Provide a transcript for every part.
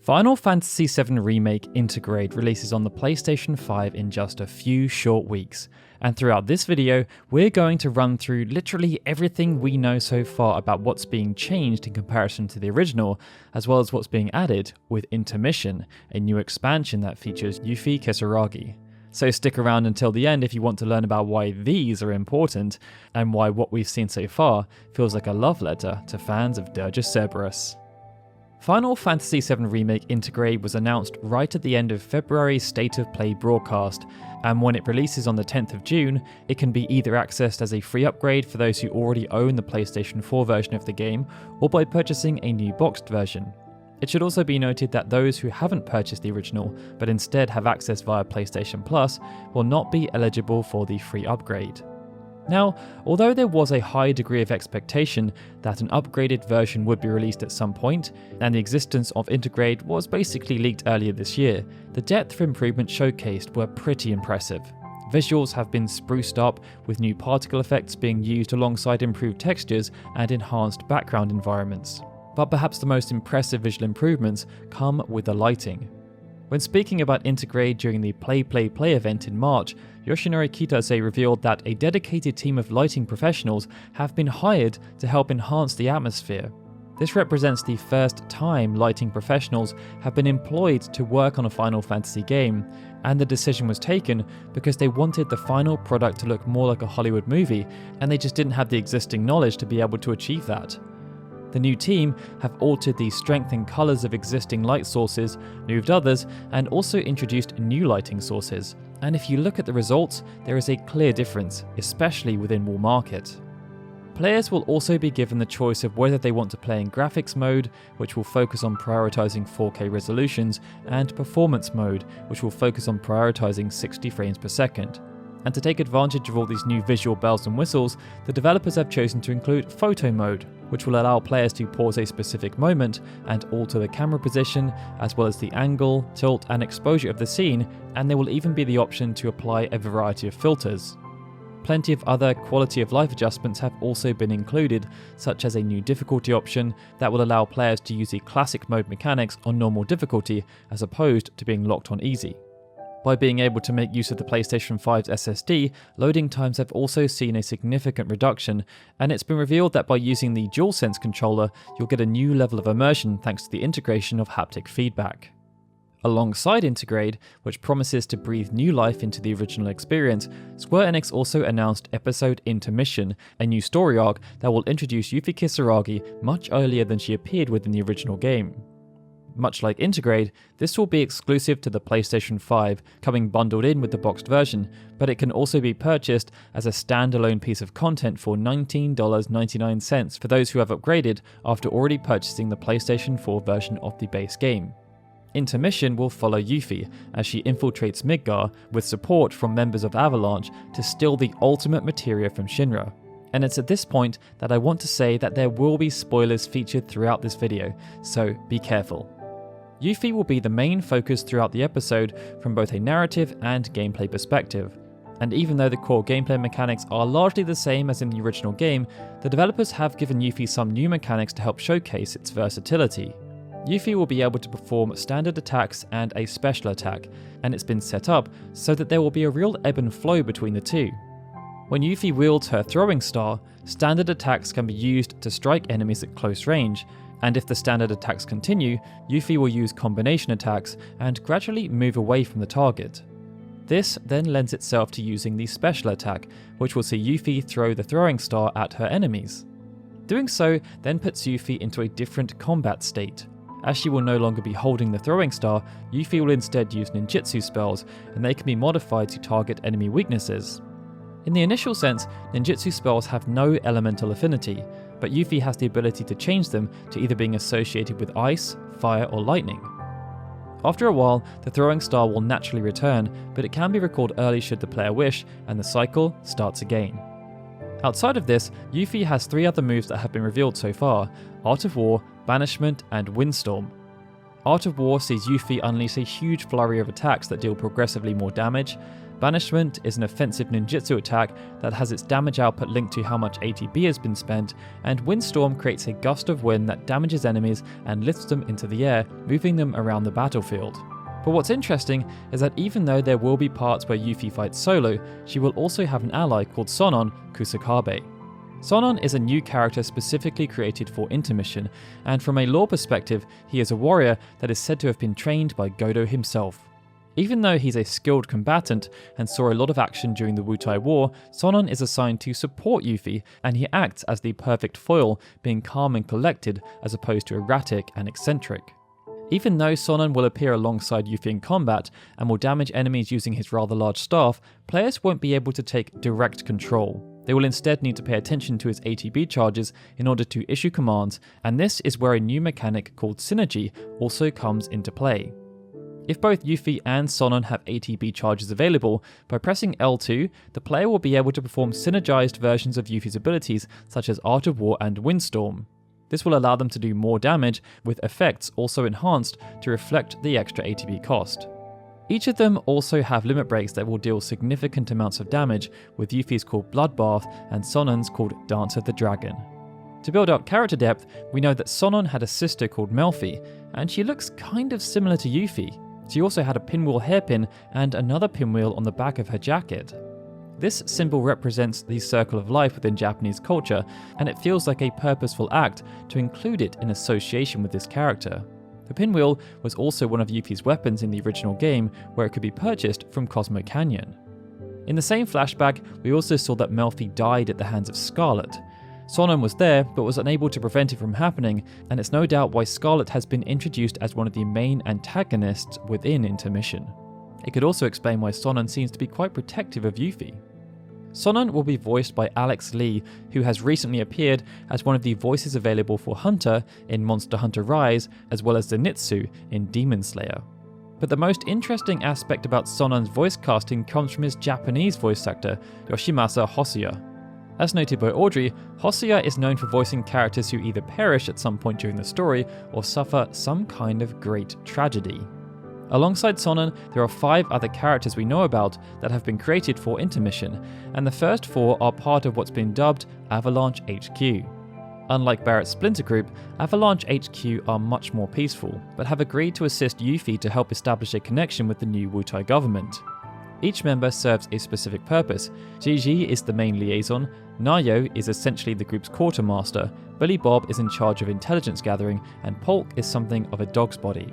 Final Fantasy VII Remake Intergrade releases on the PlayStation 5 in just a few short weeks, and throughout this video, we're going to run through literally everything we know so far about what's being changed in comparison to the original, as well as what's being added with Intermission, a new expansion that features Yuffie Kisaragi. So stick around until the end if you want to learn about why these are important, and why what we've seen so far feels like a love letter to fans of Dirge Cerberus. Final Fantasy VII Remake Intergrade was announced right at the end of February's State of Play broadcast, and when it releases on the 10th of June, it can be either accessed as a free upgrade for those who already own the PlayStation 4 version of the game, or by purchasing a new boxed version. It should also be noted that those who haven't purchased the original, but instead have access via PlayStation Plus, will not be eligible for the free upgrade. Now, although there was a high degree of expectation that an upgraded version would be released at some point, and the existence of Intergrade was basically leaked earlier this year, the depth of improvements showcased were pretty impressive. Visuals have been spruced up, with new particle effects being used alongside improved textures and enhanced background environments. But perhaps the most impressive visual improvements come with the lighting. When speaking about Intergrade during the Play event in March, Yoshinori Kitase revealed that a dedicated team of lighting professionals have been hired to help enhance the atmosphere. This represents the first time lighting professionals have been employed to work on a Final Fantasy game, and the decision was taken because they wanted the final product to look more like a Hollywood movie, and they just didn't have the existing knowledge to be able to achieve that. The new team have altered the strength and colours of existing light sources, moved others, and also introduced new lighting sources. And if you look at the results, there is a clear difference, especially within Wall Market. Players will also be given the choice of whether they want to play in graphics mode, which will focus on prioritising 4K resolutions, and performance mode, which will focus on prioritising 60 frames per second. And to take advantage of all these new visual bells and whistles, the developers have chosen to include photo mode, which will allow players to pause a specific moment and alter the camera position, as well as the angle, tilt and exposure of the scene, and there will even be the option to apply a variety of filters. Plenty of other quality of life adjustments have also been included, such as a new difficulty option that will allow players to use the classic mode mechanics on normal difficulty as opposed to being locked on easy. By being able to make use of the PlayStation 5's SSD, loading times have also seen a significant reduction, and it's been revealed that by using the DualSense controller, you'll get a new level of immersion thanks to the integration of haptic feedback. Alongside Intergrade, which promises to breathe new life into the original experience, Square Enix also announced episode Intermission, a new story arc that will introduce Yuffie Kisaragi much earlier than she appeared within the original game. Much like Intergrade, this will be exclusive to the PlayStation 5, coming bundled in with the boxed version, but it can also be purchased as a standalone piece of content for $19.99 for those who have upgraded after already purchasing the PlayStation 4 version of the base game. Intermission will follow Yuffie as she infiltrates Midgar with support from members of Avalanche to steal the ultimate materia from Shinra. And it's at this point that I want to say that there will be spoilers featured throughout this video, so be careful. Yuffie will be the main focus throughout the episode from both a narrative and gameplay perspective. And even though the core gameplay mechanics are largely the same as in the original game, the developers have given Yuffie some new mechanics to help showcase its versatility. Yuffie will be able to perform standard attacks and a special attack, and it's been set up so that there will be a real ebb and flow between the two. When Yuffie wields her throwing star, standard attacks can be used to strike enemies at close range, and if the standard attacks continue, Yuffie will use combination attacks and gradually move away from the target. This then lends itself to using the special attack, which will see Yuffie throw the throwing star at her enemies. Doing so then puts Yuffie into a different combat state. As she will no longer be holding the throwing star, Yuffie will instead use ninjutsu spells, and they can be modified to target enemy weaknesses. In the initial sense, ninjutsu spells have no elemental affinity, but Yuffie has the ability to change them to either being associated with ice, fire or lightning. After a while, the throwing star will naturally return, but it can be recalled early should the player wish, and the cycle starts again. Outside of this, Yuffie has 3 other moves that have been revealed so far: Art of War, Banishment and Windstorm. Art of War sees Yuffie unleash a huge flurry of attacks that deal progressively more damage. Banishment is an offensive ninjutsu attack that has its damage output linked to how much ATB has been spent, and Windstorm creates a gust of wind that damages enemies and lifts them into the air, moving them around the battlefield. But what's interesting is that even though there will be parts where Yuffie fights solo, she will also have an ally called Sonon Kusakabe. Sonon is a new character specifically created for Intermission, and from a lore perspective, he is a warrior that is said to have been trained by Godo himself. Even though he's a skilled combatant and saw a lot of action during the Wutai War, Sonon is assigned to support Yuffie, and he acts as the perfect foil, being calm and collected as opposed to erratic and eccentric. Even though Sonon will appear alongside Yuffie in combat and will damage enemies using his rather large staff, players won't be able to take direct control. They will instead need to pay attention to his ATB charges in order to issue commands, and this is where a new mechanic called Synergy also comes into play. If both Yuffie and Sonon have ATB charges available, by pressing L2, the player will be able to perform synergized versions of Yuffie's abilities such as Art of War and Windstorm. This will allow them to do more damage, with effects also enhanced to reflect the extra ATB cost. Each of them also have limit breaks that will deal significant amounts of damage, with Yuffie's called Bloodbath and Sonon's called Dance of the Dragon. To build up character depth, we know that Sonon had a sister called Melfi, and she looks kind of similar to Yuffie. She also had a pinwheel hairpin and another pinwheel on the back of her jacket. This symbol represents the circle of life within Japanese culture, and it feels like a purposeful act to include it in association with this character. The pinwheel was also one of Yuffie's weapons in the original game, where it could be purchased from Cosmo Canyon. In the same flashback, we also saw that Melfi died at the hands of Scarlet. Sonon was there, but was unable to prevent it from happening, and it's no doubt why Scarlet has been introduced as one of the main antagonists within Intermission. It could also explain why Sonon seems to be quite protective of Yuffie. Sonon will be voiced by Alex Lee, who has recently appeared as one of the voices available for Hunter in Monster Hunter Rise, as well as Zenitsu in Demon Slayer. But the most interesting aspect about Sonon's voice casting comes from his Japanese voice actor, Yoshimasa Hosoya. As noted by Audrey, Hosoya is known for voicing characters who either perish at some point during the story or suffer some kind of great tragedy. Alongside Sonon, there are 5 other characters we know about that have been created for Intermission, and the first 4 are part of what's been dubbed Avalanche HQ. Unlike Barrett's Splinter Group, Avalanche HQ are much more peaceful, but have agreed to assist Yuffie to help establish a connection with the new Wutai government. Each member serves a specific purpose. Gigi is the main liaison, Nayo is essentially the group's quartermaster, Billy Bob is in charge of intelligence gathering, and Polk is something of a dog's body.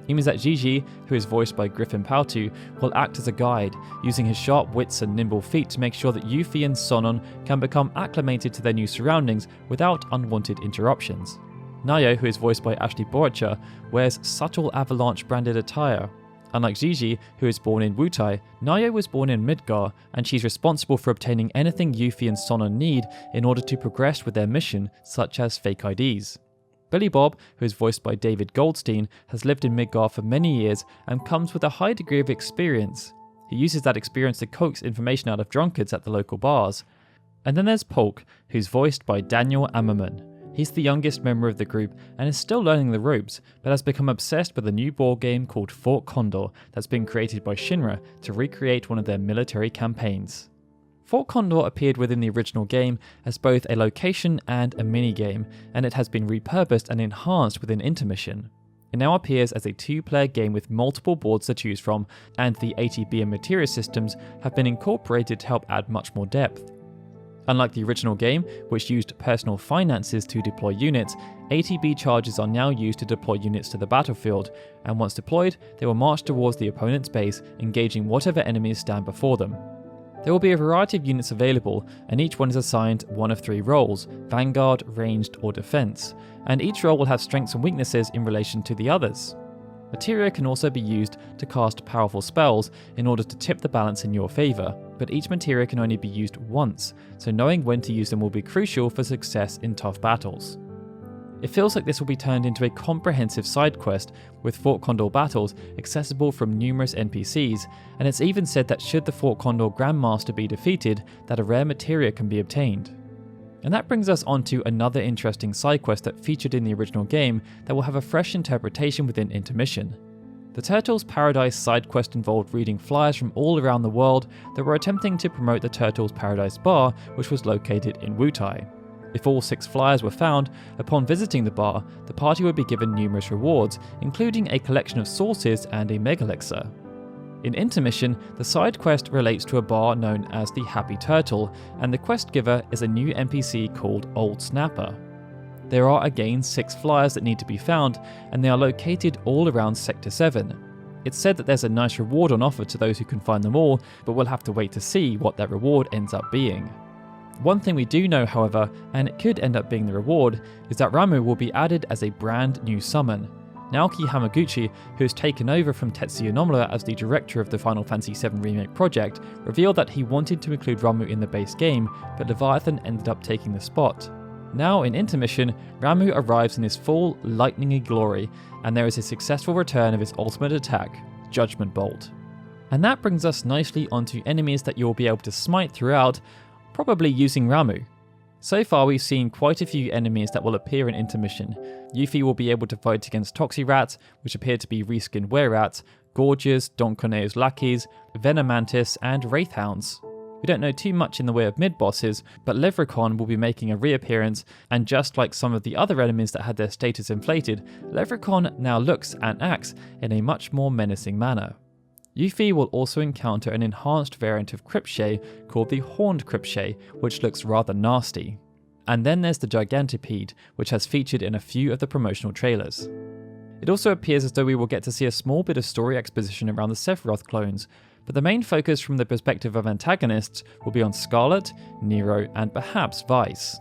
It means that Gigi, who is voiced by Griffin Pautu, will act as a guide, using his sharp wits and nimble feet to make sure that Yuffie and Sonon can become acclimated to their new surroundings without unwanted interruptions. Nayo, who is voiced by Ashley Boricha, wears subtle Avalanche branded attire. Unlike Gigi, who is born in Wutai, Nayo was born in Midgar, and she's responsible for obtaining anything Yuffie and Sonon need in order to progress with their mission, such as fake IDs. Billy Bob, who is voiced by David Goldstein, has lived in Midgar for many years and comes with a high degree of experience. He uses that experience to coax information out of drunkards at the local bars. And then there's Polk, who's voiced by Daniel Ammerman. He's the youngest member of the group and is still learning the ropes, but has become obsessed with a new board game called Fort Condor that's been created by Shinra to recreate one of their military campaigns. Fort Condor appeared within the original game as both a location and a minigame, and it has been repurposed and enhanced within Intermission. It now appears as a 2-player game with multiple boards to choose from, and the ATB and materia systems have been incorporated to help add much more depth. Unlike the original game, which used personal finances to deploy units, ATB charges are now used to deploy units to the battlefield, and once deployed, they will march towards the opponent's base, engaging whatever enemies stand before them. There will be a variety of units available, and each one is assigned one of 3 roles: Vanguard, Ranged, or Defense, and each role will have strengths and weaknesses in relation to the others. Materia can also be used to cast powerful spells in order to tip the balance in your favour, but each materia can only be used once, so knowing when to use them will be crucial for success in tough battles. It feels like this will be turned into a comprehensive side quest, with Fort Condor battles accessible from numerous NPCs, and it's even said that should the Fort Condor Grandmaster be defeated, that a rare materia can be obtained. And that brings us on to another interesting side quest that featured in the original game that will have a fresh interpretation within Intermission. The Turtles Paradise side quest involved reading flyers from all around the world that were attempting to promote the Turtles Paradise bar, which was located in Wutai. If all 6 flyers were found, upon visiting the bar, the party would be given numerous rewards, including a collection of sauces and a megalixir. In Intermission, the side quest relates to a bar known as the Happy Turtle, and the quest giver is a new NPC called Old Snapper. There are again 6 flyers that need to be found, and they are located all around Sector 7. It's said that there's a nice reward on offer to those who can find them all, but we'll have to wait to see what that reward ends up being. One thing we do know, however, and it could end up being the reward, is that Ramuh will be added as a brand new summon. Naoki Hamaguchi, who has taken over from Tetsuya Nomura as the director of the Final Fantasy VII Remake project, revealed that he wanted to include Ramuh in the base game, but Leviathan ended up taking the spot. Now in Intermission, Ramuh arrives in his full lightningy glory, and there is a successful return of his ultimate attack, Judgment Bolt. And that brings us nicely onto enemies that you'll be able to smite throughout, probably using Ramuh. So far we've seen quite a few enemies that will appear in Intermission. Yuffie will be able to fight against Toxirats, which appear to be reskinned were-rats, Gorges, Don Corneo's lackeys, Venomantis, and Wraithhounds. We don't know too much in the way of mid-bosses, but Levrikon will be making a reappearance, and just like some of the other enemies that had their status inflated, Levrikon now looks and acts in a much more menacing manner. Yuffie will also encounter an enhanced variant of Cryptshay called the Horned Cryptshay, which looks rather nasty. And then there's the Gigantipede, which has featured in a few of the promotional trailers. It also appears as though we will get to see a small bit of story exposition around the Sephiroth clones, but the main focus from the perspective of antagonists will be on Scarlet, Nero, and perhaps Weiss.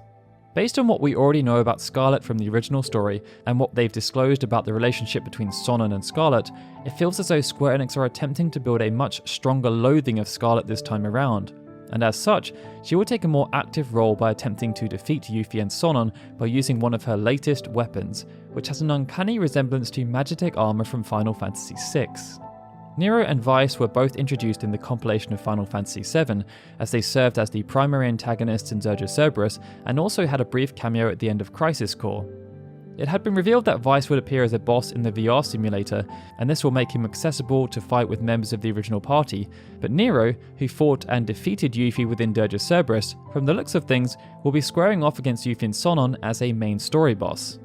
Based on what we already know about Scarlet from the original story, and what they've disclosed about the relationship between Sonnen and Scarlet, it feels as though Square Enix are attempting to build a much stronger loathing of Scarlet this time around, and as such, she will take a more active role by attempting to defeat Yuffie and Sonnen by using one of her latest weapons, which has an uncanny resemblance to Magitech armor from Final Fantasy VI. Nero and Weiss were both introduced in the compilation of Final Fantasy VII, as they served as the primary antagonists in Dirge of Cerberus, and also had a brief cameo at the end of Crisis Core. It had been revealed that Weiss would appear as a boss in the VR simulator, and this will make him accessible to fight with members of the original party, but Nero, who fought and defeated Yuffie within Dirge of Cerberus, from the looks of things, will be squaring off against Yuffie and Sonnen as a main story boss.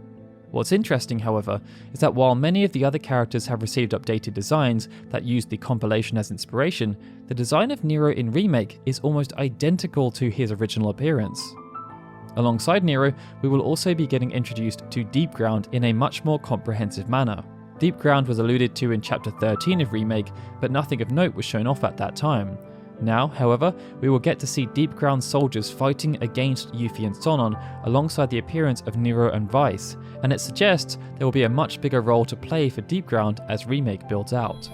What's interesting, however, is that while many of the other characters have received updated designs that use the compilation as inspiration, the design of Nero in Remake is almost identical to his original appearance. Alongside Nero, we will also be getting introduced to Deepground in a much more comprehensive manner. Deepground was alluded to in Chapter 13 of Remake, but nothing of note was shown off at that time. Now, however, we will get to see Deepground soldiers fighting against Yuffie and Sonnen alongside the appearance of Nero and Weiss, and it suggests there will be a much bigger role to play for Deepground as Remake builds out.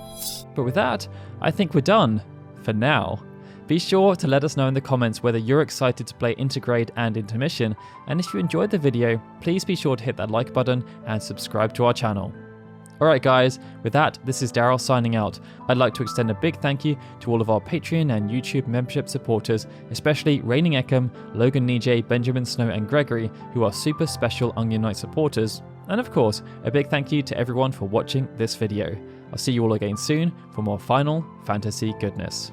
But with that, I think we're done, for now. Be sure to let us know in the comments whether you're excited to play Intergrade and Intermission, and if you enjoyed the video, please be sure to hit that like button and subscribe to our channel. Alright guys, with that, this is Daryl signing out. I'd like to extend a big thank you to all of our Patreon and YouTube membership supporters, especially Raining Eckham, Logan Nijay, Benjamin Snow and Gregory, who are super special Onion Knight supporters. And of course, a big thank you to everyone for watching this video. I'll see you all again soon for more Final Fantasy goodness.